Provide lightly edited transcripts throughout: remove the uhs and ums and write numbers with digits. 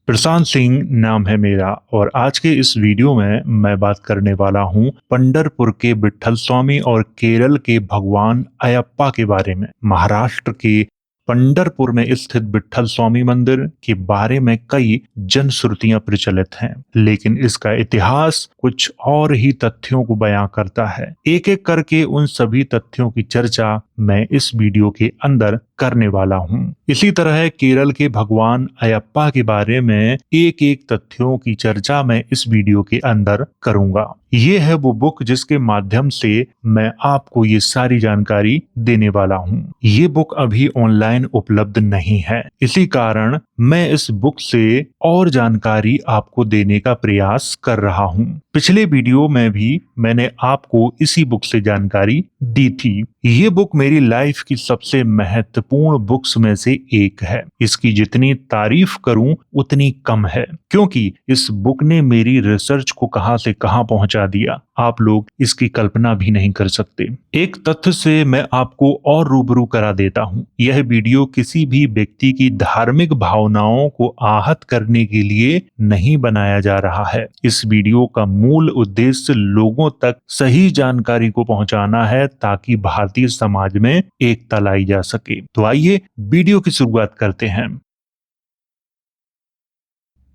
प्रशांत सिंह नाम है मेरा और आज के इस वीडियो में मैं बात करने वाला हूं पंढरपुर के विट्ठल स्वामी और केरल के भगवान अयप्पा के बारे में। महाराष्ट्र के पंढरपुर में स्थित विट्ठल स्वामी मंदिर के बारे में कई जनश्रुतियां प्रचलित हैं, लेकिन इसका इतिहास कुछ और ही तथ्यों को बयां करता है। एक एक करके उन सभी तथ्यों की चर्चा मैं इस वीडियो के अंदर करने वाला हूं। इसी तरह केरल के भगवान अयप्पा के बारे में एक एक तथ्यों की चर्चा मैं इस वीडियो के अंदर करूंगा। ये है वो बुक जिसके माध्यम से मैं आपको ये सारी जानकारी देने वाला हूं। ये बुक अभी ऑनलाइन उपलब्ध नहीं है, इसी कारण मैं इस बुक से और जानकारी आपको देने का प्रयास कर रहा हूं। पिछले वीडियो में भी मैंने आपको इसी बुक से जानकारी दी थी। ये बुक मेरी लाइफ की सबसे महत्वपूर्ण बुक्स में से एक है। इसकी जितनी तारीफ करूं उतनी कम है, क्योंकि इस बुक ने मेरी रिसर्च को कहां से कहां पहुंचा दिया, आप लोग इसकी कल्पना भी नहीं कर सकते। एक तथ्य से मैं आपको और रूबरू करा देता हूं। यह वीडियो किसी भी व्यक्ति की धार्मिक भावनाओं को आहत करने के लिए नहीं बनाया जा रहा है। इस वीडियो का मूल उद्देश्य लोगों तक सही जानकारी को पहुंचाना है, ताकि भारतीय समाज में एकता लाई जा सके। तो आइए वीडियो की शुरुआत करते हैं।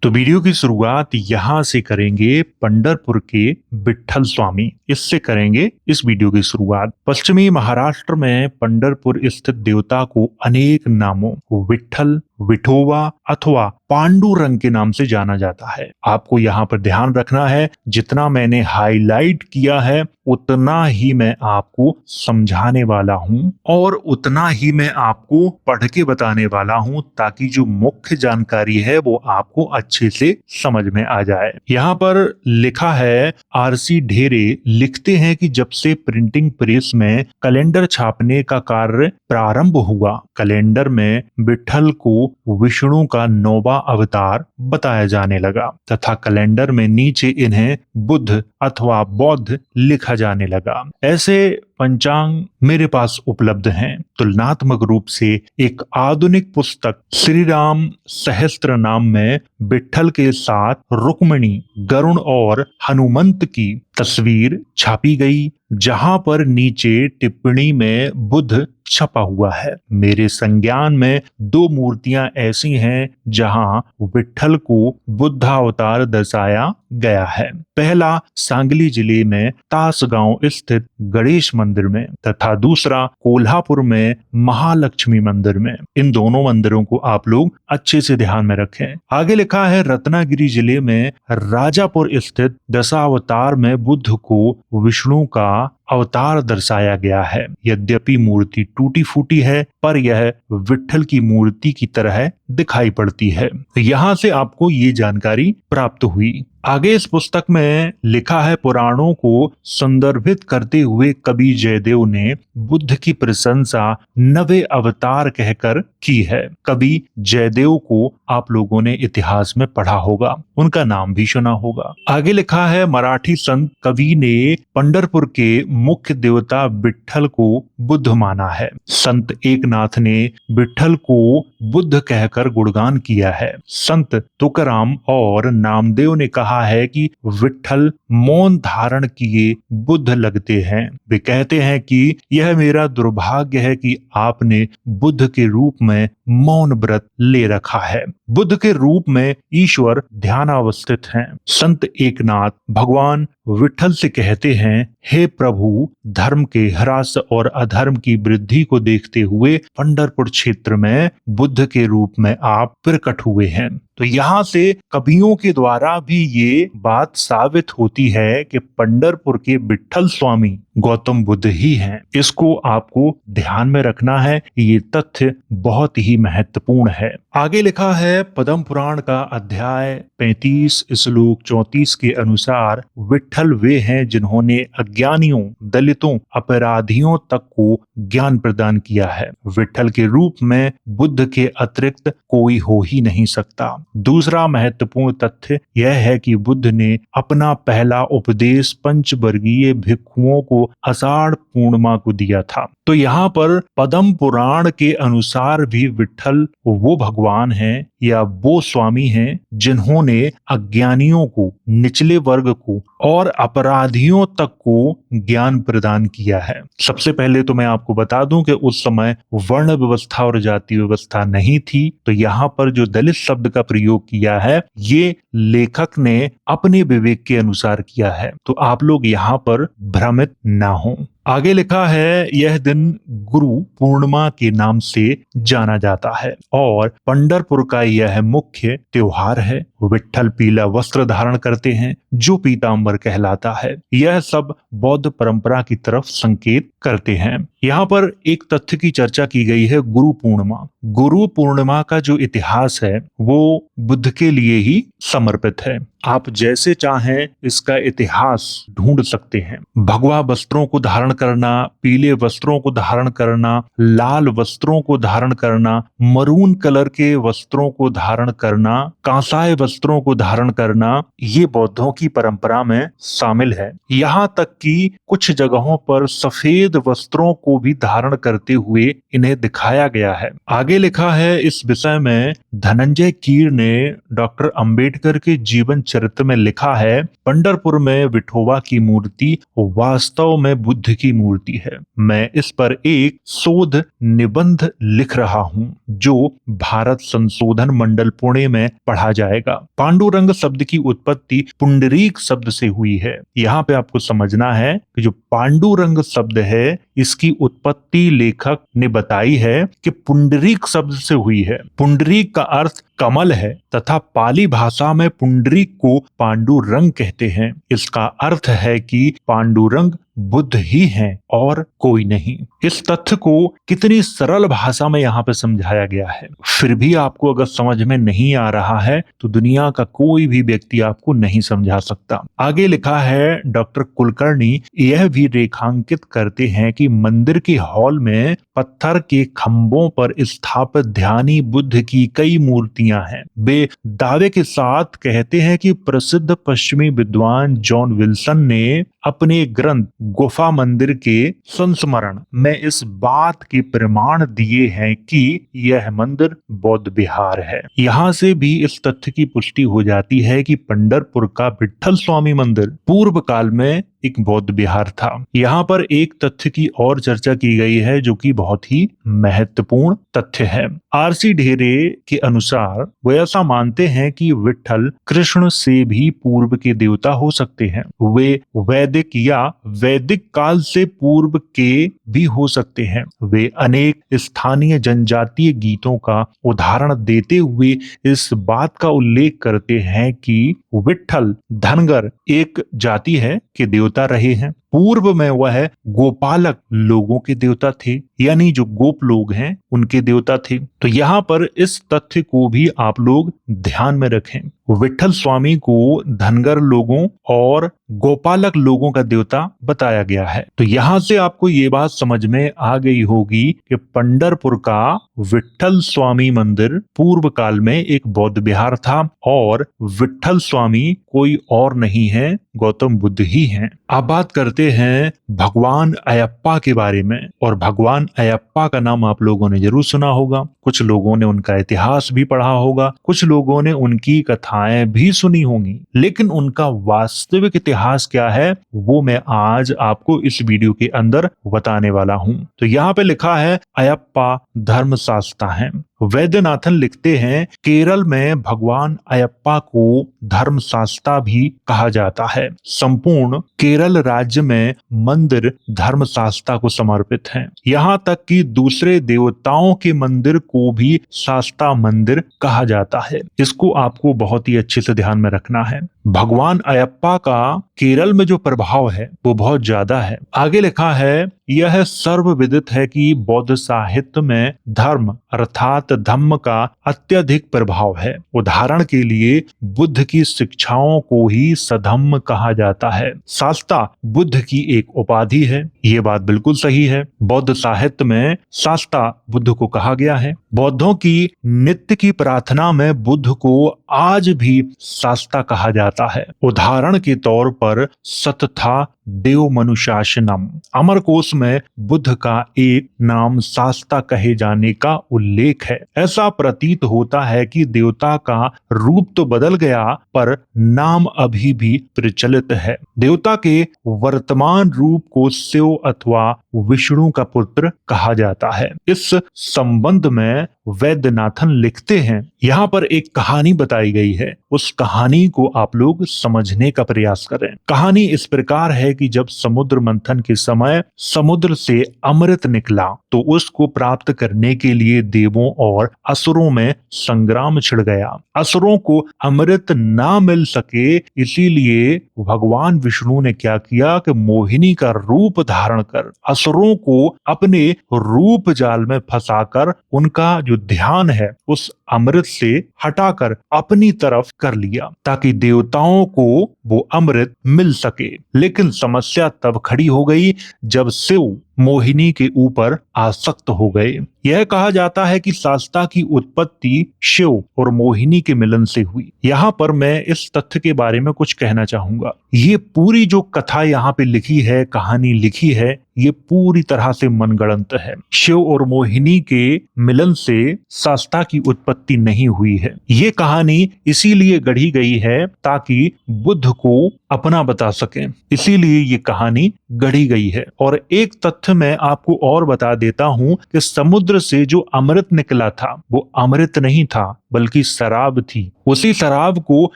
तो वीडियो की शुरुआत यहां से करेंगे, पंढरपुर के विट्ठल स्वामी, इससे करेंगे इस वीडियो की शुरुआत। पश्चिमी महाराष्ट्र में पंढरपुर स्थित देवता को अनेक नामों विट्ठल, विठोबा अथवा पांडुरंग के नाम से जाना जाता है। आपको यहाँ पर ध्यान रखना है, जितना मैंने हाईलाइट किया है उतना ही मैं आपको समझाने वाला हूँ और उतना ही मैं आपको पढ़ के बताने वाला हूँ, ताकि जो मुख्य जानकारी है वो आपको अच्छे से समझ में आ जाए। यहाँ पर लिखा है, आरसी ढेरे लिखते हैं कि जब से प्रिंटिंग प्रेस में कैलेंडर छापने का कार्य प्रारंभ हुआ, कैलेंडर में विट्ठल को विष्णु का 9वां अवतार बताया जाने लगा तथा कैलेंडर में नीचे इन्हें बुद्ध अथवा बौद्ध लिखा जाने लगा। ऐसे पंचांग मेरे पास उपलब्ध हैं। तुलनात्मक रूप से एक आधुनिक पुस्तक श्री राम सहस्त्र नाम में विट्ठल के साथ रुक्मिणी, गरुण और हनुमंत की तस्वीर छापी गई, जहां पर नीचे टिप्पणी में बुद्ध छपा हुआ है। मेरे संज्ञान में 2 मूर्तियां ऐसी हैं जहां विट्ठल को बुद्धावतार दर्शाया गया है। पहला सांगली जिले में तासगांव स्थित गणेश मंदिर में तथा दूसरा कोल्हापुर में महालक्ष्मी मंदिर में। इन दोनों मंदिरों को आप लोग अच्छे से ध्यान में रखें। आगे लिखा है, रत्नागिरी जिले में राजापुर स्थित दशावतार में बुद्ध को विष्णु का अवतार दर्शाया गया है। यद्यपि मूर्ति टूटी फूटी है, पर यह विट्ठल की मूर्ति की तरह दिखाई पड़ती है। यहाँ से आपको ये जानकारी प्राप्त हुई। आगे इस पुस्तक में लिखा है, पुराणों को संदर्भित करते हुए कवि जयदेव ने बुद्ध की प्रशंसा 9वें अवतार कहकर की है। कवि जयदेव को आप लोगों ने इतिहास में पढ़ा होगा, उनका नाम भी सुना होगा। आगे लिखा है, मराठी संत कवि ने पंढरपुर के मुख्य देवता विट्ठल को बुद्ध माना है। संत एकनाथ ने विट्ठल को बुद्ध कहकर गुणगान किया है। संत तुकाराम और नामदेव ने कहा है कि विट्ठल मौन धारण किए बुद्ध लगते हैं। वे कहते हैं कि यह मेरा दुर्भाग्य है कि आपने बुद्ध के रूप में मौन व्रत ले रखा है। बुद्ध के रूप में ईश्वर ध्यानावस्थित हैं। संत एकनाथ भगवान विट्ठल से कहते हैं, हे प्रभु, धर्म के ह्रास और अधर्म की वृद्धि को देखते हुए पंढरपुर क्षेत्र में बुद्ध के रूप में आप प्रकट हुए हैं। तो यहाँ से कवियों के द्वारा भी ये बात साबित होती है कि पंढरपुर के विट्ठल स्वामी गौतम बुद्ध ही हैं। इसको आपको ध्यान में रखना है, ये तथ्य बहुत ही महत्वपूर्ण है। आगे लिखा है, पद्म पुराण का अध्याय 35 श्लोक 34 के अनुसार विट्ठल वे हैं जिन्होंने अज्ञानियों, दलितों, अपराधियों तक को ज्ञान प्रदान किया है। विट्ठल के रूप में बुद्ध के अतिरिक्त कोई हो ही नहीं सकता। दूसरा महत्वपूर्ण तथ्य यह है कि बुद्ध ने अपना पहला उपदेश पंचवर्गीय भिक्षुओं को आषाढ़ पूर्णिमा को दिया था। तो यहाँ पर पद्म पुराण के अनुसार भी विट्ठल वो भगवान हैं या वो स्वामी हैं जिन्होंने अज्ञानियों को, निचले वर्ग को और अपराधियों तक को ज्ञान प्रदान किया है। सबसे पहले तो मैं आपको बता दूं कि उस समय वर्ण व्यवस्था और जाति व्यवस्था नहीं थी, तो यहाँ पर जो दलित शब्द का प्रयोग किया है ये लेखक ने अपने विवेक के अनुसार किया है, तो आप लोग यहाँ पर भ्रमित ना हो। आगे लिखा है, यह दिन गुरु पूर्णिमा के नाम से जाना जाता है और पंढरपुर का यह मुख्य त्योहार है। विट्ठल पीला वस्त्र धारण करते हैं जो पीतांबर कहलाता है। यह सब बौद्ध परंपरा की तरफ संकेत करते हैं। यहाँ पर एक तथ्य की चर्चा की गई है, गुरु पूर्णिमा। गुरु पूर्णिमा का जो इतिहास है वो बुद्ध के लिए ही समर्पित है। आप जैसे चाहें इसका इतिहास ढूंढ सकते हैं। भगवा वस्त्रों को धारण करना, पीले वस्त्रों को धारण करना, लाल वस्त्रों को धारण करना, मरून कलर के वस्त्रों को धारण करना, कांसाय वस्त्रों को धारण करना, ये बौद्धों की परंपरा में शामिल है। यहाँ तक कि कुछ जगहों पर सफेद वस्त्रों को भी धारण करते हुए इन्हें दिखाया गया है। आगे लिखा है, इस विषय में धनंजय कीर ने डॉक्टर अंबेडकर के जीवन चरित्र में लिखा है, पंढरपुर में विठोबा की मूर्ति वास्तव में बुद्ध की मूर्ति है। मैं इस पर एक शोध निबंध लिख रहा हूँ जो भारत संशोधन मंडल पुणे में पढ़ा जाएगा। पांडुरंग शब्द की उत्पत्ति पुंडरीक शब्द से हुई है। यहाँ पे आपको समझना है कि जो पांडुरंग शब्द है इसकी उत्पत्ति लेखक ने बताई है कि पुंडरीक शब्द से हुई है। पुंडरीक का अर्थ कमल है तथा पाली भाषा में पुंडरीक को पांडुरंग कहते हैं। इसका अर्थ है कि पांडुरंग बुद्ध ही हैं और कोई नहीं। इस तथ्य को कितनी सरल भाषा में यहाँ पे समझाया गया है। फिर भी आपको अगर समझ में नहीं आ रहा है तो दुनिया का कोई भी व्यक्ति आपको नहीं समझा सकता। आगे लिखा है, डॉक्टर कुलकर्णी यह भी रेखांकित करते हैं कि मंदिर के हॉल में पत्थर के खंभों पर स्थापित ध्यानी बुद्ध की कई मूर्तियां हैं। वे दावे के साथ कहते हैं कि प्रसिद्ध पश्चिमी विद्वान जॉन विल्सन ने अपने ग्रंथ गुफा मंदिर के संस्मरण में इस बात के प्रमाण दिए हैं कि यह मंदिर बौद्ध विहार है। यहाँ से भी इस तथ्य की पुष्टि हो जाती है कि पंढरपुर का विट्ठल स्वामी मंदिर पूर्व काल में एक बौद्ध विहार था। यहाँ पर एक तथ्य की और चर्चा की गई है जो कि बहुत ही महत्वपूर्ण तथ्य है। आरसी ढेरे के अनुसार वे ऐसा मानते हैं कि विट्ठल कृष्ण से भी पूर्व के देवता हो सकते हैं। वे वैदिक या वैदिक काल से पूर्व के भी हो सकते हैं। वे अनेक स्थानीय जनजातीय गीतों का उदाहरण देते हुए इस बात का उल्लेख करते हैं कि विट्ठल धनगर एक जाति है के देवता रहे हैं। पूर्व में वह गोपालक लोगों के देवता थे, यानी जो गोप लोग हैं उनके देवता थे। तो यहाँ पर इस तथ्य को भी आप लोग ध्यान में रखें। विट्ठल स्वामी को धनगर लोगों और गोपालक लोगों का देवता बताया गया है। तो यहाँ से आपको ये बात समझ में आ गई होगी कि पंढरपुर का विट्ठल स्वामी मंदिर पूर्व काल में एक बौद्ध विहार था और विट्ठल स्वामी कोई और नहीं है, गौतम बुद्ध ही हैं। अब बात करते हैं भगवान अयप्पा के बारे में। और भगवान अयप्पा का नाम आप लोगों ने जरूर सुना होगा, कुछ लोगों ने उनका इतिहास भी पढ़ा होगा, कुछ लोगों ने उनकी कथाएं भी सुनी होंगी, लेकिन उनका वास्तविक इतिहास क्या है वो मैं आज आपको इस वीडियो के अंदर बताने वाला हूं। तो यहाँ पे लिखा है, अयप्पा धर्मशास्ता हैं। वैद्यनाथन लिखते हैं, केरल में भगवान अयप्पा को धर्मशास्ता भी कहा जाता है। संपूर्ण केरल राज्य में मंदिर धर्मशास्ता को समर्पित हैं। यहाँ तक कि दूसरे देवताओं के मंदिर को भी शास्ता मंदिर कहा जाता है। इसको आपको बहुत ही अच्छे से ध्यान में रखना है। भगवान अयप्पा का केरल में जो प्रभाव है वो बहुत ज्यादा है। आगे लिखा है, यह सर्वविदित है कि बौद्ध साहित्य में धर्म अर्थात धम्म का अत्यधिक प्रभाव है। उदाहरण के लिए बुद्ध की शिक्षाओं को ही सधम्म कहा जाता है। शास्ता बुद्ध की एक उपाधि है। ये बात बिल्कुल सही है। बौद्ध साहित्य में शास्ता बुद्ध को कहा गया है। बौद्धों की नित्य की प्रार्थना में बुद्ध को आज भी शास्ता कहा जाता है। उदाहरण के तौर पर सतथा देव मनुशासनम अमरकोश में बुद्ध का एक नाम शास्ता कहे जाने का उल्लेख है। ऐसा प्रतीत होता है कि देवता का रूप तो बदल गया पर नाम अभी भी प्रचलित है। देवता के वर्तमान रूप को शिव अथवा विष्णु का पुत्र कहा जाता है। इस संबंध में वैद्यनाथन लिखते हैं, यहाँ पर एक कहानी बताई गई है, उस कहानी को आप लोग समझने का प्रयास करें। कहानी इस प्रकार है कि जब समुद्र मंथन के समय समुद्र से अमृत निकला तो उसको प्राप्त करने के लिए देवों और असुरों में संग्राम छिड़ गया। असुरों को अमृत ना मिल सके, इसीलिए भगवान विष्णु ने क्या किया कि मोहिनी का रूप धारण कर असुरों को अपने रूप जाल में फंसाकर उनका जो ध्यान है उस अमृत से हटाकर अपनी तरफ कर लिया ताकि देवताओं को वो अमृत मिल सके। लेकिन समस्या तब खड़ी हो गई जब शिव मोहिनी के ऊपर आसक्त हो गए। यह कहा जाता है कि शास्ता की उत्पत्ति शिव और मोहिनी के मिलन से हुई। यहाँ पर मैं इस तथ्य के बारे में कुछ कहना चाहूंगा। ये पूरी जो कथा यहाँ पे लिखी है, कहानी लिखी है, ये पूरी तरह से मनगढ़ंत है। शिव और मोहिनी के मिलन से शास्ता की उत्पत्ति नहीं हुई है। ये कहानी इसीलिए गढ़ी गई है ताकि बुद्ध को अपना बता सके, इसीलिए ये कहानी गढ़ी गई है। और एक तथ्य मैं आपको और बता देता हूं कि समुद्र से जो अमृत निकला था वो अमृत नहीं था बल्कि शराब थी। उसी शराब को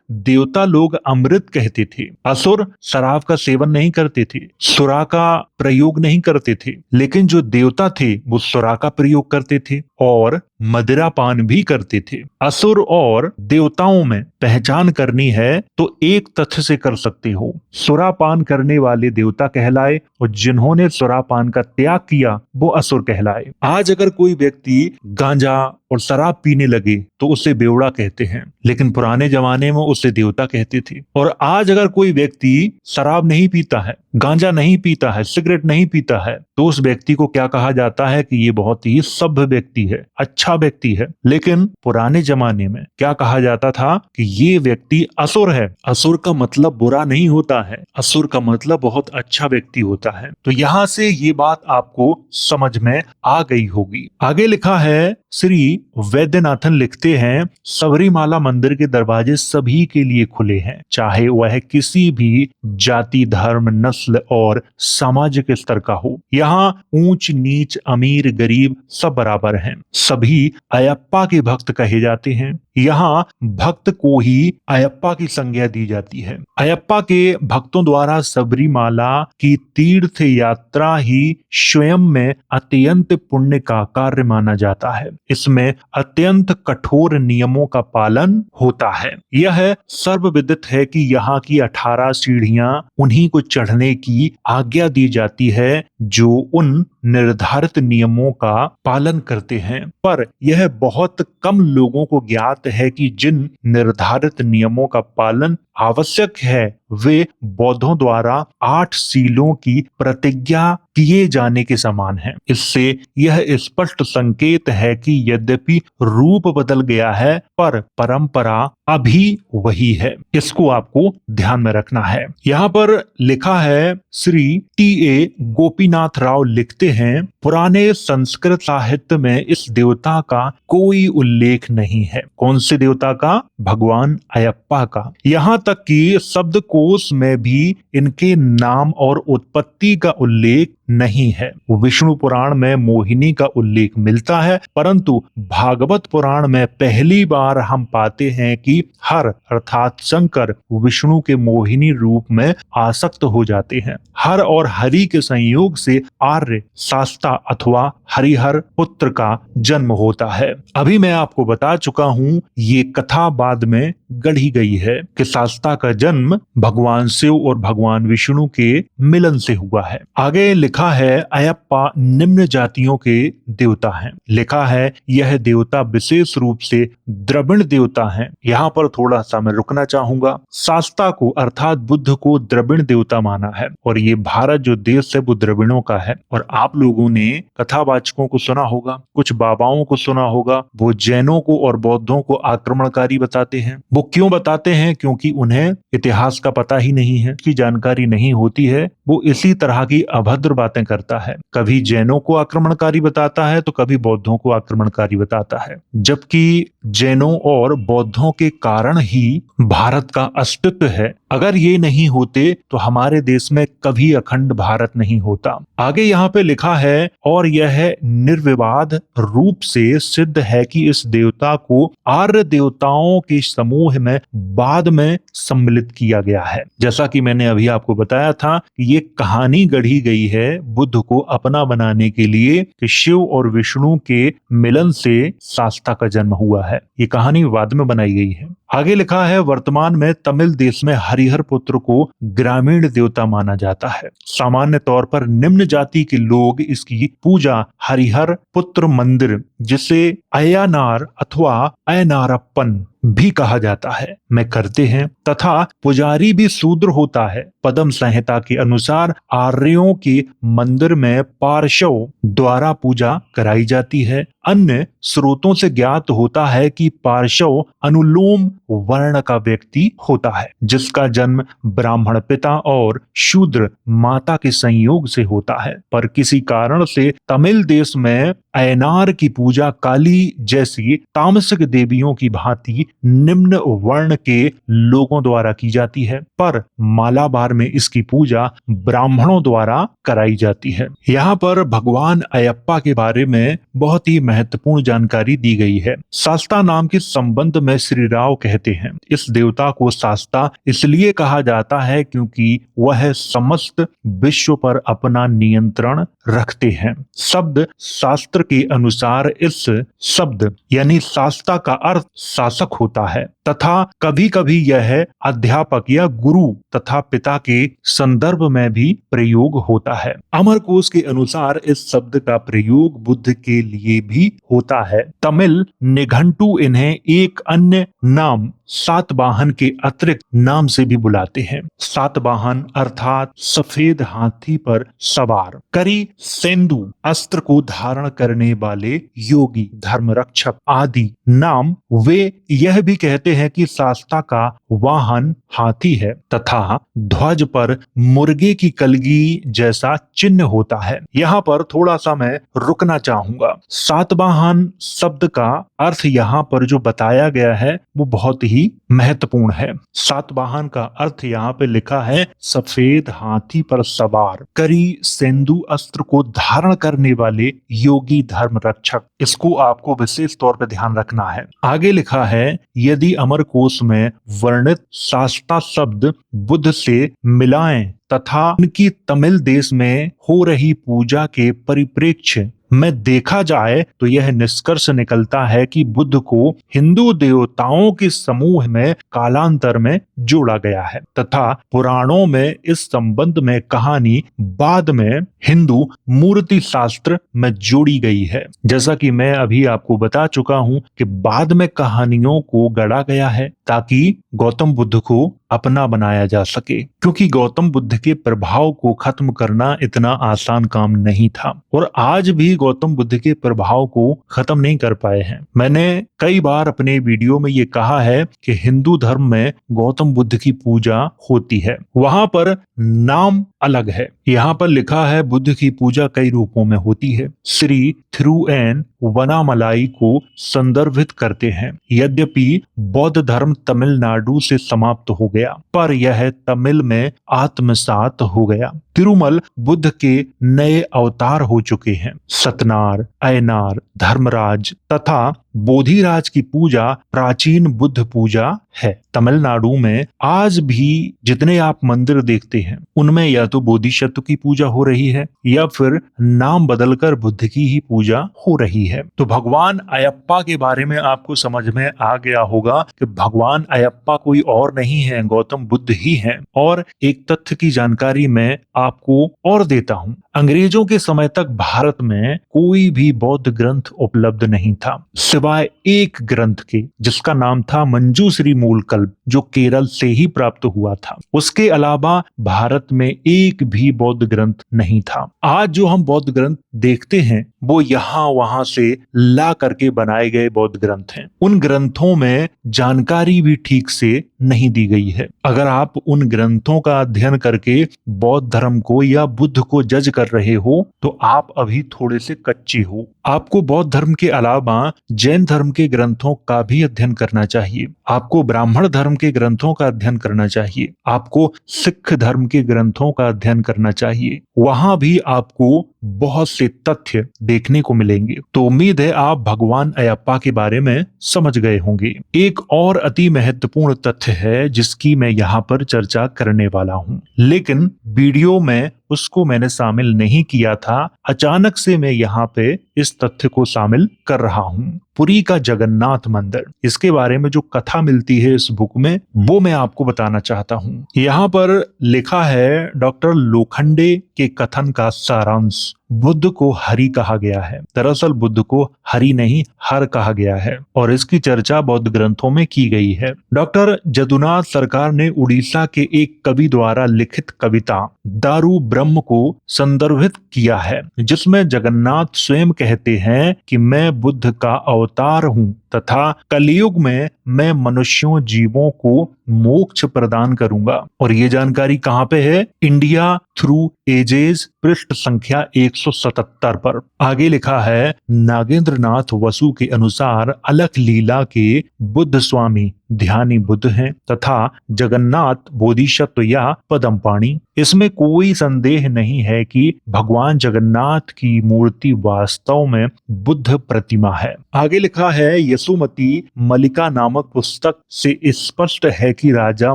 देवता लोग अमृत कहते थे। असुर शराब का सेवन नहीं करते थे, सुरा का प्रयोग नहीं करते थे, लेकिन जो देवता थे वो सुरा का प्रयोग करते थे और मदिरापान भी करते थे। असुर और देवताओं में पहचान करनी है तो एक तथ्य से कर सकते हो। सुरापान करने वाले देवता कहलाए और जिन्होंने सुरापान का त्याग किया वो असुर कहलाए। आज अगर कोई व्यक्ति गांजा और शराब पीने लगे तो उसे बेवड़ा कहते हैं, लेकिन पुराने जमाने में उसे देवता कहते थे। और आज अगर कोई व्यक्ति शराब नहीं पीता है, गांजा नहीं पीता है, सिगरेट नहीं पीता है, तो उस व्यक्ति को क्या कहा जाता है कि ये बहुत ही सभ्य व्यक्ति है, अच्छा व्यक्ति है। लेकिन पुराने जमाने में क्या कहा जाता था कि ये व्यक्ति असुर है। असुर का मतलब बुरा नहीं होता है, असुर का मतलब बहुत अच्छा व्यक्ति होता है। तो यहाँ से ये बात आपको समझ में आ गई होगी। आगे लिखा है, श्री वैद्यनाथन लिखते हैं, सबरीमाला मंदिर के दरवाजे सभी के लिए खुले हैं, चाहे वह किसी भी जाति, धर्म, नस्ल और सामाजिक स्तर का हो। यहाँ ऊंच नीच, अमीर गरीब सब बराबर हैं। सभी अयप्पा के भक्त कहे जाते हैं। यहाँ भक्त को ही अयप्पा की संज्ञा दी जाती है। अयप्पा के भक्तों द्वारा सबरीमाला की तीर्थ यात्रा ही स्वयं में अत्यंत पुण्य का कार्य माना जाता है। इसमें अत्यंत कठोर नियमों का पालन होता है। यह सर्वविदित है कि यहाँ की 18 सीढ़ियां उन्हीं को चढ़ने की आज्ञा दी जाती है जो उन निर्धारित नियमों का पालन करते हैं। पर यह बहुत कम लोगों को ज्ञात है कि जिन निर्धारित नियमों का पालन आवश्यक है वे बौद्धों द्वारा 8 सीलों की प्रतिज्ञा किए जाने के समान है। इससे यह स्पष्ट संकेत है कि यद्यपि रूप बदल गया है पर परंपरा अभी वही है। इसको आपको ध्यान में रखना है। यहाँ पर लिखा है, श्री टी.ए. गोपीनाथ राव लिखते हैं, पुराने संस्कृत साहित्य में इस देवता का कोई उल्लेख नहीं है। कौन से देवता का? भगवान अयप्पा का। यहाँ तक कि शब्दकोश में भी इनके नाम और उत्पत्ति का उल्लेख नहीं है। विष्णु पुराण में मोहिनी का उल्लेख मिलता है, परंतु भागवत पुराण में पहली बार हम पाते हैं कि हर अर्थात शंकर विष्णु के मोहिनी रूप में आसक्त हो जाते हैं। हर और हरि के संयोग से आर्य, शास्ता अथवा हरिहर पुत्र का जन्म होता है। अभी मैं आपको बता चुका हूं, ये कथा बाद में गढ़ी गई है कि शास्ता का जन्म भगवान शिव और भगवान विष्णु के मिलन से हुआ है। आगे लिखा है अयप्पा निम्न जातियों के देवता हैं। लिखा है यह देवता विशेष रूप से द्रविड़ देवता हैं। यहाँ पर थोड़ा सा मैं रुकना चाहूंगा। शास्ता को अर्थात बुद्ध को द्रविड़ देवता माना है और ये भारत जो देश है वो द्रविड़ों का है। और आप लोगों ने कथावाचकों को सुना होगा, कुछ बाबाओं को सुना होगा, वो जैनों को और बौद्धों को आक्रमणकारी बताते हैं। वो क्यों बताते हैं? क्योंकि उन्हें इतिहास का पता ही नहीं है, की जानकारी नहीं होती है। वो इसी तरह की अभद्र बातें करता है, कभी जैनों को आक्रमणकारी बताता है तो कभी बौद्धों को आक्रमणकारी बताता है, जबकि जैनों और बौद्धों के कारण ही भारत का अस्तित्व है। अगर ये नहीं होते तो हमारे देश में कभी अखंड भारत नहीं होता। आगे यहाँ पे लिखा है और यह निर्विवाद रूप से सिद्ध है कि इस देवता को आर्य देवताओं के समूह में बाद में सम्मिलित किया गया है। जैसा कि मैंने अभी आपको बताया था कि ये कहानी गढ़ी गई है बुद्ध को अपना बनाने के लिए कि शिव और विष्णु के मिलन से शास्ता का जन्म हुआ है। ये कहानी बाद में बनाई गई है। आगे लिखा है वर्तमान में तमिल देश में हरिहर पुत्र को ग्रामीण देवता माना जाता है। सामान्य तौर पर निम्न जाति के लोग इसकी पूजा हरिहर पुत्र मंदिर, जिसे अय्यानार अथवा अयनारप्पन भी कहा जाता है, में करते हैं तथा पुजारी भी शूद्र होता है। पद्म संहिता के अनुसार आर्यों के मंदिर में पार्श्व द्वारा पूजा कराई जाती है। अन्य स्रोतों से ज्ञात होता है कि पार्श्व अनुलोम वर्ण का व्यक्ति होता है, जिसका जन्म ब्राह्मण पिता और शूद्र माता के संयोग से होता है। पर किसी कारण से तमिल देश में अयनार की पूजा काली जैसी तामसिक देवियों की भांति निम्न वर्ण के लोगों द्वारा की जाती है, पर मालाबार में इसकी पूजा ब्राह्मणों द्वारा कराई जाती है। यहाँ पर भगवान अयप्पा के बारे में बहुत ही महत्वपूर्ण जानकारी दी गई है। शास्ता नाम के संबंध में श्री राव कहते हैं इस देवता को शास्ता इसलिए कहा जाता है क्योंकि वह समस्त विश्व पर अपना नियंत्रण रखते हैं। शब्द शास्त्र के अनुसार इस शब्द यानी शास्ता का अर्थ शासक होता है तथा कभी कभी यह अध्यापक या गुरु तथा पिता के संदर्भ में भी प्रयोग होता है। अमरकोश के अनुसार इस शब्द का प्रयोग बुद्ध के लिए भी होता है। तमिल निघंटु इन्हें एक अन्य नाम सातवाहन के अतिरिक्त नाम से भी बुलाते हैं। सातवाहन अर्थात सफेद हाथी पर सवार, करी सेंदु अस्त्र को धारण करने वाले योगी, धर्म रक्षक आदि नाम। वे यह भी कहते हैं कि शास्ता का वाहन हाथी है तथा ध्वज पर मुर्गे की कलगी जैसा चिन्ह होता है। यहाँ पर थोड़ा सा मैं रुकना चाहूंगा। सातवाहन शब्द का अर्थ यहाँ पर जो बताया गया है वो बहुत ही महत्वपूर्ण है। सातवाहन का अर्थ यहाँ पे लिखा है सफेद हाथी पर सवार, करी सेंदु अस्त्र को धारण करने वाले योगी, धर्म रक्षक। इसको आपको विशेष तौर पे ध्यान रखना है। आगे लिखा है यदि अमरकोश में वर्णित शास्ता शब्द बुद्ध से मिलाएं तथा उनकी तमिल देश में हो रही पूजा के परिप्रेक्ष्य में देखा जाए तो यह निष्कर्ष निकलता है कि बुद्ध को हिंदू देवताओं के समूह में कालांतर में जोड़ा गया है तथा पुराणों में इस संबंध में कहानी बाद में हिंदू मूर्ति शास्त्र में जोड़ी गई है। जैसा कि मैं अभी आपको बता चुका हूं कि बाद में कहानियों को गढ़ा गया है ताकि गौतम बुद्ध को अपना बनाया जा सके, क्योंकि गौतम बुद्ध के प्रभाव को खत्म करना इतना आसान काम नहीं था और आज भी गौतम बुद्ध के प्रभाव को खत्म नहीं कर पाए हैं। मैंने कई बार अपने वीडियो में ये कहा है कि हिंदू धर्म में गौतम बुद्ध की पूजा होती है, वहां पर नाम अलग है। यहाँ पर लिखा है बुद्ध की पूजा कई रूपों में होती है। श्री थिरुएन वनामलाई को संदर्भित करते हैं। यद्यपि बौद्ध धर्म धर्म तमिलनाडु से समाप्त हो गया, पर यह तमिल में आत्मसात हो गया। तिरुमल बुद्ध के नए अवतार हो चुके हैं। सतनार, अयनार, धर्मराज तथा बोधिराज की पूजा प्राचीन बुद्ध पूजा है। तमिलनाडु में आज भी जितने आप मंदिर देखते हैं उनमें या तो बोधिसत्व की पूजा हो रही है या फिर नाम बदलकर बुद्ध की ही पूजा हो रही है। तो भगवान अयप्पा के बारे में आपको समझ में आ गया होगा कि भगवान अयप्पा कोई और नहीं है, गौतम बुद्ध ही हैं। और एक तथ्य की जानकारी मैं आपको और देता हूं। अंग्रेजों के समय तक भारत में कोई भी बौद्ध ग्रंथ उपलब्ध नहीं था सिवाय एक ग्रंथ के, जिसका नाम था मंजूश्री मूलकल्प, जो केरल से ही प्राप्त हुआ था। उसके अलावा भारत में एक भी बौद्ध ग्रंथ नहीं था। आज जो हम बौद्ध ग्रंथ देखते हैं वो यहाँ वहां से ला करके बनाए गए बौद्ध ग्रंथ हैं। उन ग्रंथों में जानकारी भी ठीक से नहीं दी गई है। अगर आप उन ग्रंथों का अध्ययन करके बौद्ध धर्म को या बुद्ध को जज कर रहे हो तो आप अभी थोड़े से कच्चे हो। आपको बौद्ध धर्म के अलावा जैन धर्म के ग्रंथों का भी अध्ययन करना चाहिए। आपको ब्राह्मण धर्म के ग्रंथों का अध्ययन करना चाहिए। आपको सिख धर्म के ग्रंथों का अध्ययन करना चाहिए। वहां भी आपको बहुत से तथ्य देखने को मिलेंगे। तो उम्मीद है आप भगवान अयप्पा के बारे में समझ गए होंगे। एक और अति महत्वपूर्ण तथ्य है जिसकी मैं यहाँ पर चर्चा करने वाला हूँ, लेकिन वीडियो में उसको मैंने शामिल नहीं किया था। अचानक से मैं यहाँ पे इस तथ्य को शामिल कर रहा हूँ। पुरी का जगन्नाथ मंदिर, इसके बारे में जो कथा मिलती है इस बुक में वो मैं आपको बताना चाहता हूँ। यहाँ पर लिखा है डॉक्टर लोखंडे के कथन का सारांश। बुद्ध को हरि कहा गया है। दरअसल बुद्ध को हरि नहीं हर कहा गया है और इसकी चर्चा बौद्ध ग्रंथों में की गई है। डॉक्टर जदुनाथ सरकार ने उड़ीसा के एक कवि द्वारा लिखित कविता दारू ब्रह्म को संदर्भित किया है, जिसमें जगन्नाथ स्वयं कहते हैं कि मैं बुद्ध का अवतार हूँ तथा कलयुग में मैं मनुष्यों जीवों को मोक्ष प्रदान करूंगा। और ये जानकारी कहाँ पे है? इंडिया थ्रू एजेस पृष्ठ संख्या 177 पर। आगे लिखा है नागेंद्रनाथ वसु के अनुसार अलख लीला के बुद्ध स्वामी ध्यानी बुद्ध हैं तथा जगन्नाथ बोधिसत्व या पदमपाणि। इसमें कोई संदेह नहीं है कि भगवान जगन्नाथ की मूर्ति वास्तव में बुद्ध प्रतिमा है। आगे लिखा है यसुमती मलिका नामक पुस्तक से स्पष्ट है कि राजा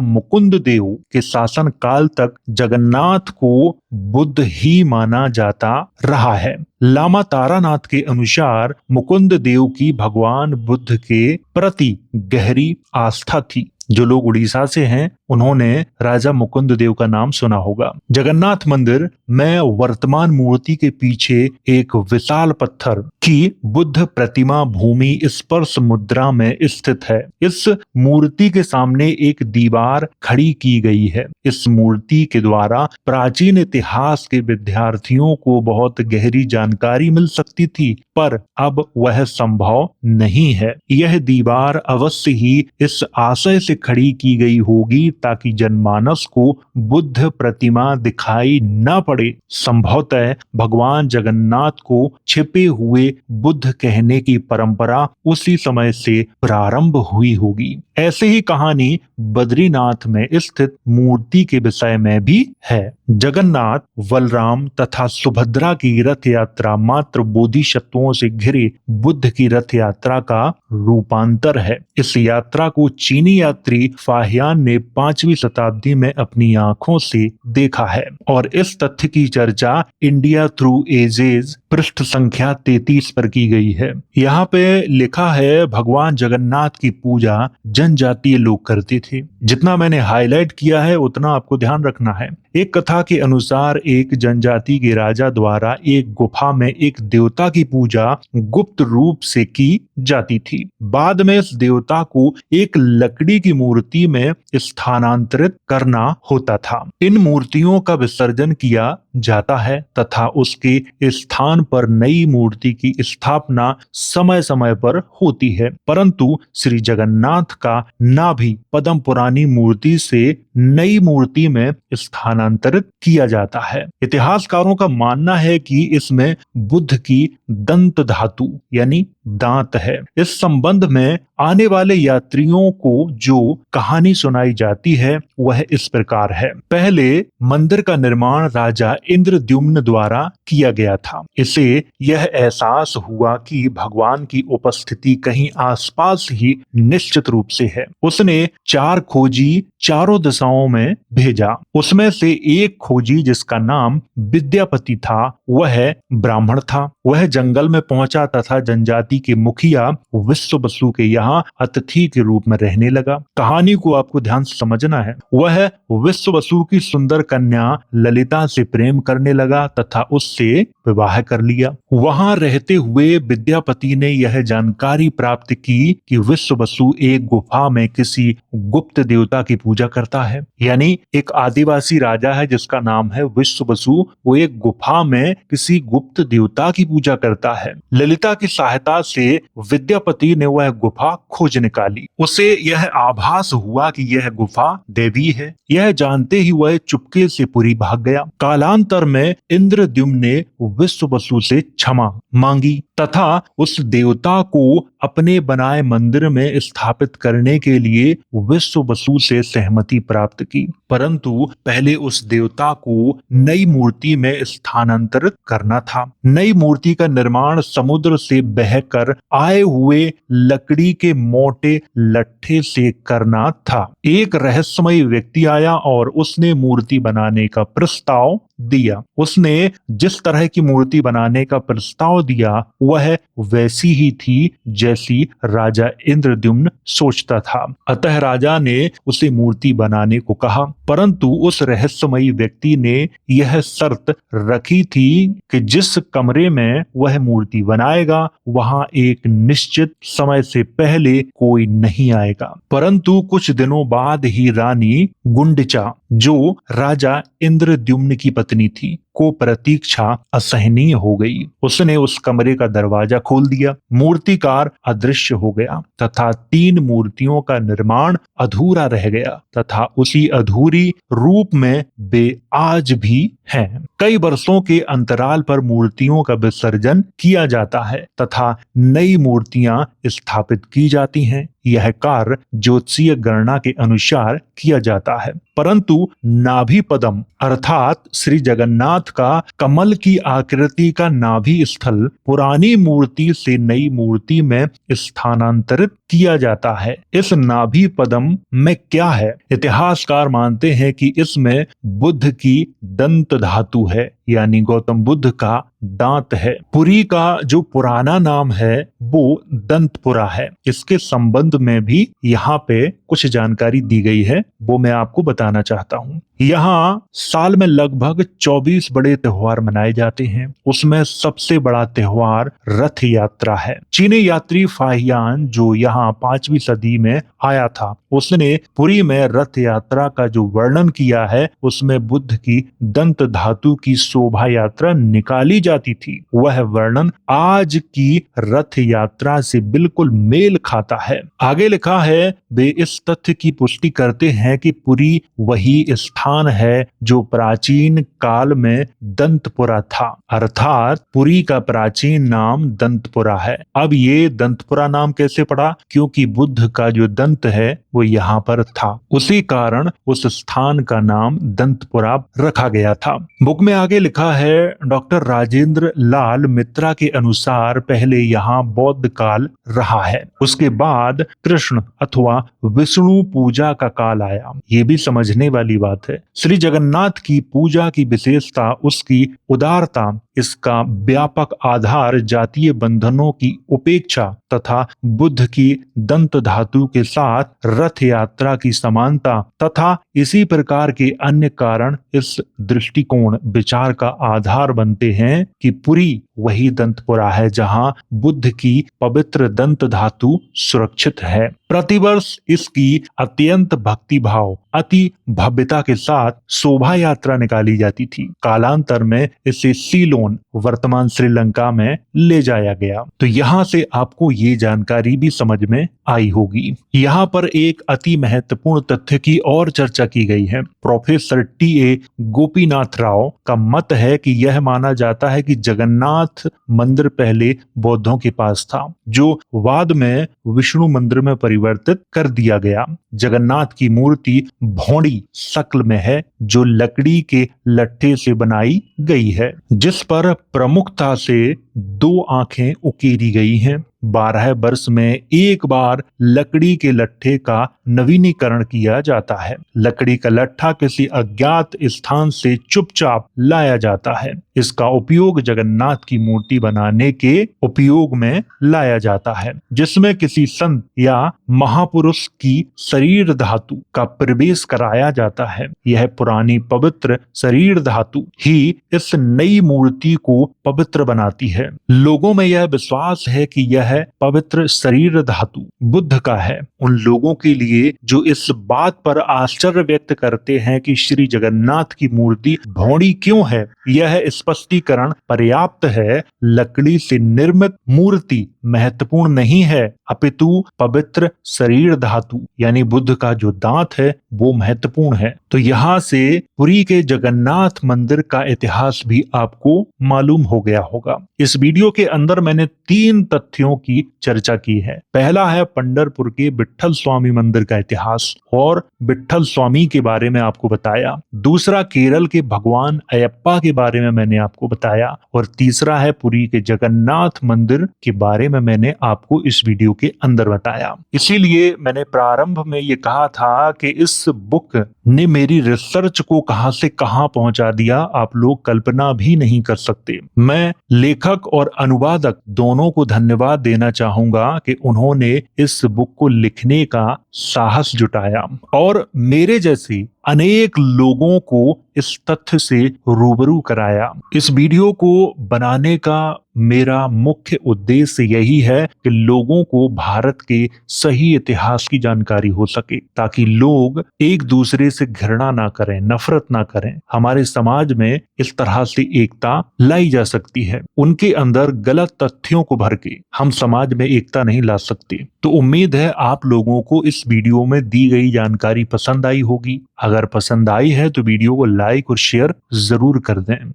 मुकुंद देव के शासन काल तक जगन्नाथ को बुद्ध ही माना जाता रहा है। लामा तारानाथ के अनुसार मुकुंद देव की भगवान बुद्ध के प्रति गहरी आस्था थी। जो लोग उड़ीसा से हैं उन्होंने राजा मुकुंद देव का नाम सुना होगा। जगन्नाथ मंदिर में वर्तमान मूर्ति के पीछे एक विशाल पत्थर की बुद्ध प्रतिमा भूमि स्पर्श मुद्रा में स्थित है। इस मूर्ति के सामने एक दीवार खड़ी की गई है। इस मूर्ति के द्वारा प्राचीन इतिहास के विद्यार्थियों को बहुत गहरी जानकारी मिल सकती थी, पर अब वह संभव नहीं है। यह दीवार अवश्य ही इस आशय से खड़ी की गई होगी ताकि जनमानस को बुद्ध प्रतिमा दिखाई न पड़े। संभवतः भगवान जगन्नाथ को छिपे हुए बुद्ध कहने की परंपरा उसी समय से प्रारंभ हुई होगी। ऐसे ही कहानी बद्रीनाथ में स्थित मूर्ति के विषय में भी है। जगन्नाथ, बलराम तथा सुभद्रा की रथ यात्रा मात्र बोधिसत्वों से घिरे बुद्ध की रथ यात्रा का रूपांतर है। इस यात्रा को चीनी यात्री फाहियान ने 5वीं शताब्दी में अपनी आंखों से देखा है और इस तथ्य की चर्चा इंडिया थ्रू एजेस पृष्ठ संख्या 33 पर की गई है। यहाँ पे लिखा है भगवान जगन्नाथ की पूजा जनजातीय लोग करते थे। जितना मैंने हाईलाइट किया है उतना आपको ध्यान रखना है। एक कथा के अनुसार एक जनजाति के राजा द्वारा एक गुफा में एक देवता की पूजा गुप्त रूप से की जाती थी। बाद में इस देवता को एक लकड़ी की मूर्ति में स्थानांतरित करना होता था। इन मूर्तियों का विसर्जन किया जाता है तथा उसके स्थान पर नई मूर्ति की स्थापना समय समय पर होती है, परंतु श्री जगन्नाथ का नाभि पद्म पुरानी मूर्ति से नई मूर्ति में स्थानांतरित किया जाता है। इतिहासकारों का मानना है कि इसमें बुद्ध की दंत धातु यानी दांत है। इस संबंध में आने वाले यात्रियों को जो कहानी सुनाई जाती है वह इस प्रकार है। पहले मंदिर का निर्माण राजा इंद्रद्युम्न द्वारा किया गया था। इसे यह एहसास हुआ कि भगवान की उपस्थिति कहीं आसपास ही निश्चित रूप से है। उसने 4 खोजी चारों दिशाओं में भेजा। उसमें से एक खोजी जिसका नाम विद्यापति था वह ब्राह्मण था। वह जंगल में पहुंचा तथा जनजाति के मुखिया विश्व बसु के यहाँ अतिथि के रूप में रहने लगा। कहानी को आपको ध्यान से समझना है। वह विश्व बसु की सुंदर कन्या ललिता से प्रेम करने लगा तथा उससे विवाह कर लिया। वहां रहते हुए विद्यापति ने यह जानकारी प्राप्त की कि विश्व बसु एक गुफा में किसी गुप्त देवता की पूजा करता है। यानी एक आदिवासी राजा है जिसका नाम है विश्व बसु, वो एक गुफा में किसी गुप्त देवता की पूजा करता है। ललिता की सहायता से विद्यापति ने वह गुफा खोज निकाली। उसे यह आभास हुआ कि यह गुफा देवी है। यह जानते ही वह चुपके से पुरी भाग गया। कालांतर में इंद्रद्युम्न ने विश्व बसु से क्षमा मांगी तथा उस देवता को अपने बनाए मंदिर में स्थापित करने के लिए विश्व बसु से सहमति प्राप्त की। परंतु पहले उस देवता को नई मूर्ति में स्थानांतरित करना था। नई मूर्ति का निर्माण समुद्र से बहकर आए हुए लकड़ी के मोटे लट्ठे से करना था। एक रहस्यमय व्यक्ति आया और उसने मूर्ति बनाने का प्रस्ताव दिया। उसने जिस तरह की मूर्ति बनाने का प्रस्ताव दिया वह वैसी ही थी जैसी राजा इंद्रद्युम्न सोचता था। अतः राजा ने उसे मूर्ति बनाने को कहा, परंतु उस रहस्यमयी व्यक्ति ने यह शर्त रखी थी कि जिस कमरे में वह मूर्ति बनाएगा वहां एक निश्चित समय से पहले कोई नहीं आएगा। परंतु कुछ दिनों बाद ही रानी गुंडिचा, जो राजा इंद्रद्युम्न की पत्नी थी, को प्रतीक्षा असहनीय हो गई। उसने उस कमरे का दरवाजा खोल दिया। मूर्तिकार अदृश्य हो गया तथा 3 मूर्तियों का निर्माण अधूरा रह गया तथा उसी अधूरी रूप में वे आज भी हैं। कई वर्षों के अंतराल पर मूर्तियों का विसर्जन किया जाता है तथा नई मूर्तियां स्थापित की जाती हैं। यह कार्य ज्योतिषीय गणना के अनुसार किया जाता है। परंतु नाभि पदम अर्थात श्री जगन्नाथ का कमल की आकृति का नाभि स्थल पुरानी मूर्ति से नई मूर्ति में स्थानांतरित किया जाता है। इस नाभि पदम में क्या है? इतिहासकार मानते हैं कि इसमें बुद्ध की दंत धातु है, यानी गौतम बुद्ध का दांत है। पुरी का जो पुराना नाम है वो दंतपुरा है। इसके संबंध में भी यहाँ पे कुछ जानकारी दी गई है, वो मैं आपको बताना चाहता हूँ। यहाँ साल में लगभग 24 बड़े त्योहार मनाए जाते हैं। उसमें सबसे बड़ा त्योहार रथ यात्रा है। चीनी यात्री फाहियान जो यहाँ 5वीं सदी में आया था, उसने पुरी में रथ यात्रा का जो वर्णन किया है उसमें बुद्ध की दंत धातु की शोभा यात्रा निकाली जाती थी। वह वर्णन आज की रथ यात्रा से बिल्कुल मेल खाता है। आगे लिखा है, वे इस तथ्य की पुष्टि करते हैं कि पुरी वही स्थान है जो प्राचीन काल में दंतपुरा था, अर्थात पुरी का प्राचीन नाम दंतपुरा है। अब ये दंतपुरा नाम कैसे पड़ा? क्योंकि बुद्ध का जो दंत है वो यहाँ पर था, उसी कारण उस स्थान का नाम दंतपुरा रखा गया था। बुक में आगे लिखा है, डॉक्टर राजेंद्र लाल मित्रा के अनुसार पहले यहाँ बौद्ध काल रहा है, उसके बाद कृष्ण अथवा विष्णु पूजा का काल आया। ये भी समझने वाली बात है। श्री जगन्नाथ की पूजा की विशेषता उसकी उदारता, इसका व्यापक आधार जातीय बंधनों की उपेक्षा तथा बुद्ध की दंत धातु के साथ रथ यात्रा की समानता तथा इसी प्रकार के अन्य कारण इस दृष्टिकोण विचार का आधार बनते हैं कि पुरी वही दंतपुरा है जहां बुद्ध की पवित्र दंत धातु सुरक्षित है। प्रतिवर्ष इसकी अत्यंत भक्ति भाव, अति भव्यता के साथ शोभा यात्रा निकाली जाती थी। कालांतर में इसे सीलोन, वर्तमान श्रीलंका में ले जाया गया। तो यहाँ से आपको ये जानकारी भी समझ में आई होगी। यहाँ पर एक अति महत्वपूर्ण तथ्य की और चर्चा की गई है। Professor T.A.. गोपीनाथ राव का मत है कि यह माना जाता है कि जगन्नाथ मंदिर पहले बौद्धों के पास था, जो बाद में विष्णु मंदिर में परिवर्तित कर दिया गया। जगन्नाथ की मूर्ति भौड़ी शक्ल में है, जो लकड़ी के लट्ठे से बनाई गई है, जिस पर प्रमुखता से 2 आंखें उकेरी गई हैं। 12 वर्ष में एक बार लकड़ी के लट्ठे का नवीनीकरण किया जाता है। लकड़ी का लट्ठा किसी अज्ञात स्थान से चुपचाप लाया जाता है। इसका उपयोग जगन्नाथ की मूर्ति बनाने के उपयोग में लाया जाता है, जिसमें किसी संत या महापुरुष की शरीर धातु का प्रवेश कराया जाता है। यह पुरानी पवित्र शरीर धातु ही इस नई मूर्ति को पवित्र बनाती है। लोगों में यह विश्वास है कि यह पवित्र शरीर धातु बुद्ध का है। उन लोगों के लिए जो इस बात पर आश्चर्य व्यक्त करते हैं कि श्री जगन्नाथ की मूर्ति भौड़ी क्यों है, यह स्पष्टीकरण पर्याप्त है। लकड़ी से निर्मित मूर्ति महत्वपूर्ण नहीं है, अपितु पवित्र शरीर धातु यानी बुद्ध का जो दांत है वो महत्वपूर्ण है। तो यहाँ से पुरी के जगन्नाथ मंदिर का इतिहास भी आपको मालूम हो गया होगा। इस वीडियो के अंदर मैंने 3 तथ्यों की चर्चा की है। पहला है पंढरपुर के विट्ठल स्वामी मंदिर का इतिहास और विट्ठल स्वामी के बारे में आपको बताया। दूसरा केरल के भगवान अयप्पा के बारे में मैंने आपको बताया और तीसरा है पुरी के जगन्नाथ मंदिर के बारे में मैंने आपको इस वीडियो के अंदर बताया। इसीलिए मैंने प्रारंभ में ये कहा था कि इस बुक ने मेरी रिसर्च को कहां से कहां पहुंचा दिया, आप लोग कल्पना भी नहीं कर सकते। मैं लेखक और अनुवादक दोनों को धन्यवाद देना चाहूंगा कि उन्होंने इस बुक को लिखने का साहस जुटाया और मेरे जैसे अनेक लोगों को इस तथ्य से रूबरू कराया। इस वीडियो को बनाने का मेरा मुख्य उद्देश्य यही है कि लोगों को भारत के सही इतिहास की जानकारी हो सके, ताकि लोग एक दूसरे से घृणा ना करें, नफरत ना करें। हमारे समाज में इस तरह से एकता लाई जा सकती है। उनके अंदर गलत तथ्यों को भर के हम समाज में एकता नहीं ला सकते। तो उम्मीद है आप लोगों को इस वीडियो में दी गई जानकारी पसंद आई होगी। अगर पसंद आई है तो वीडियो को लाइक और शेयर जरूर कर दें।